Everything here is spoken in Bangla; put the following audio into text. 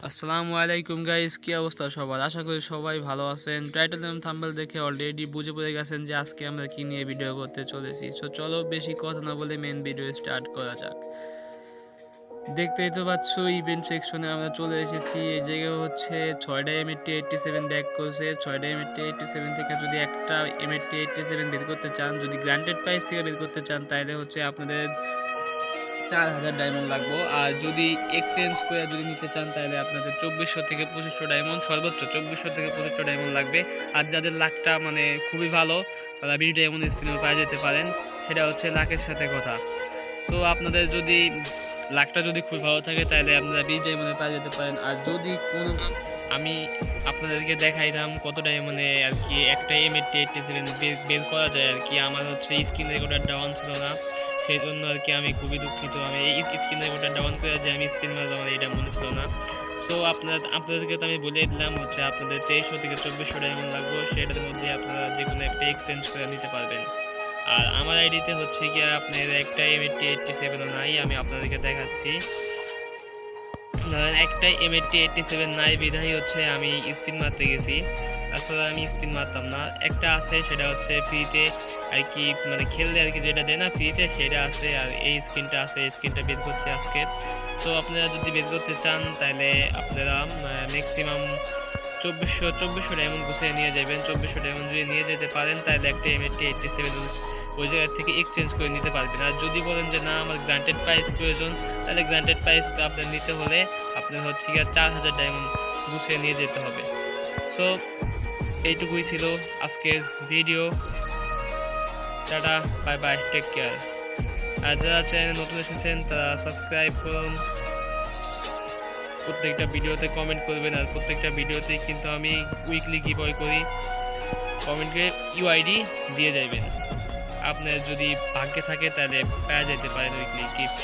আসসালামু আলাইকুম গাইস, কি অবস্থা সবার? আশা করি সবাই ভালো আছেন। টাইটেল এবং থাম্বনেল দেখে অলরেডি বুঝে পড়ে গেছেন যে আজকে আমরা কি নিয়ে ভিডিও করতে চলেছি। সো চলো বেশি কথা না বলে মেন ভিডিও স্টার্ট করা যাক। দেখতেই তো পাচ্ছ, ইভেন্ট সেকশনে আমরা চলে এসেছি। এই জায়গায় হচ্ছে 6টা এমএটি 87 ব্যাক করছে। 6টা এমএটি 87 থেকে যদি একটা এমএটি 87 বের করতে চান, যদি গ্রান্টেড প্রাইস থেকে বের করতে চান, তাহলে হচ্ছে আপনাদের 4000 ডায়মন্ড লাগবে। আর যদি এক্সচেঞ্জ করে যদি নিতে চান, তাহলে আপনাদের 2400 থেকে 2500 ডায়মন্ড, সর্বোচ্চ 2400 থেকে 2500 ডায়মন্ড লাগবে। আর যাদের লাকটা মানে খুবই ভালো, তারা 20 ডায়মন্ড স্ক্রিনে পাওয়া যেতে পারেন। সেটা হচ্ছে লাকের সাথে কথা। সো আপনাদের যদি লাকটা যদি খুব ভালো থাকে, তাহলে আপনারা 20 ডায়মন্ডে পাওয়া যেতে পারেন। আর যদি কোনো আমি আপনাদেরকে দেখাইলাম কত ডায়মন্ডে আর কি একটা এমএটি 87 বের করা যায় আর কি। আমার হচ্ছে স্ক্রিন রেকর্ডারটা অন ছিল না, সেই জন্য আর কি আমি খুবই দুঃখিত। আমি এই স্ক্রিন রেকর্ডারটা অন করে যে আমি স্ক্রিন মারলাম, আমার এটা মনে ছিল না। সো আপনাদেরকে তো আমি বলে দিলাম হচ্ছে আপনাদের 2300 থেকে 2400 ডায়মন্ড লাগবে। সেটার মধ্যে আপনারা যে কোনো একটা এক্সচেঞ্জ করে নিতে পারবেন। আর আমার আইডিতে হচ্ছে কি আপনার একটা এমএটি 87 নাই, আমি আপনাদেরকে দেখাচ্ছি। একটা এমএটি 87 নাই বিধায় হচ্ছে আমি স্পিন মারতে গেছি, তাছাড়া আমি স্পিন মারতাম না। একটা আছে, সেটা হচ্ছে ফ্রিতে আর কি, মানে খেললে আর কি যেটা দেয় না ফ্রিতে, সেটা আছে। আর এই স্কিনটা আছে, এই স্কিনটা বের করছে আজকে। তো আপনারা যদি বের করতে চান, তাহলে আপনারা ম্যাক্সিমাম 2400 ডায়মন্ড গুছিয়ে নিয়ে যাবেন। 2400 ডায়মন্ড যদি নিয়ে যেতে পারেন, তাহলে একটা এমএটি 87 ওই জায়গা থেকে এক্সচেঞ্জ করে নিতে পারবেন। আর যদি বলেন যে না আমার গ্রান্টেড প্রাইস প্রয়োজন, তাহলে গ্রান্টেড প্রাইস আপনার নিতে হলে আপনার হচ্ছে গিয়ে 4000 ডায়মন্ড গুছিয়ে নিয়ে যেতে হবে। সো এইটুকুই ছিল আজকের video. Tata, bye bye, take care. আর যারা চ্যানেলে নতুন এসেছেন, তারা সাবস্ক্রাইব করুন, প্রত্যেকটা ভিডিওতে কমেন্ট করবেন। আর প্রত্যেকটা ভিডিওতে কিন্তু আমি উইকলি গিভঅ্যাওয়ে করি, কমেন্টে ইউআইডি দিয়ে যাবেন। আপনার যদি ভাগ্যে থাকে, তাহলে পেয়ে যেতে পারেন উইকলি গিফট।